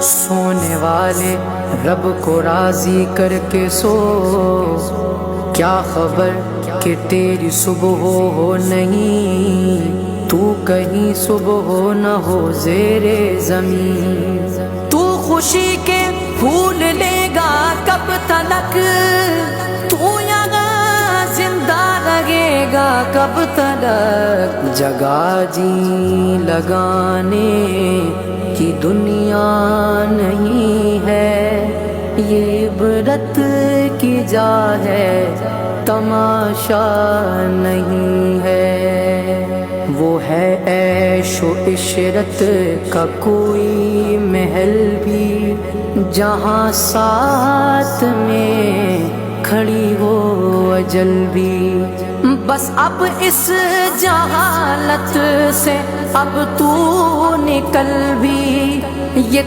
سونے والے رب کو راضی کر کے سو، کیا خبر کہ تیری صبح ہو نہیں، تو کہیں صبح ہو نہ ہو زیر زمین۔ تو خوشی کے پھول لے گا کب تلک، تو یہاں زندہ رہے گا کب تلک، جگہ جی لگانے کی دنیا نہیں ہے، یہ عبرت کی جا ہے تماشا نہیں ہے۔ وہ ہے عیش و عشرت کا کوئی محل بھی، جہاں ساتھ میں کھڑی ہو اجل بھی، بس اب اس جہالت سے اب تو نکل بھی، یہ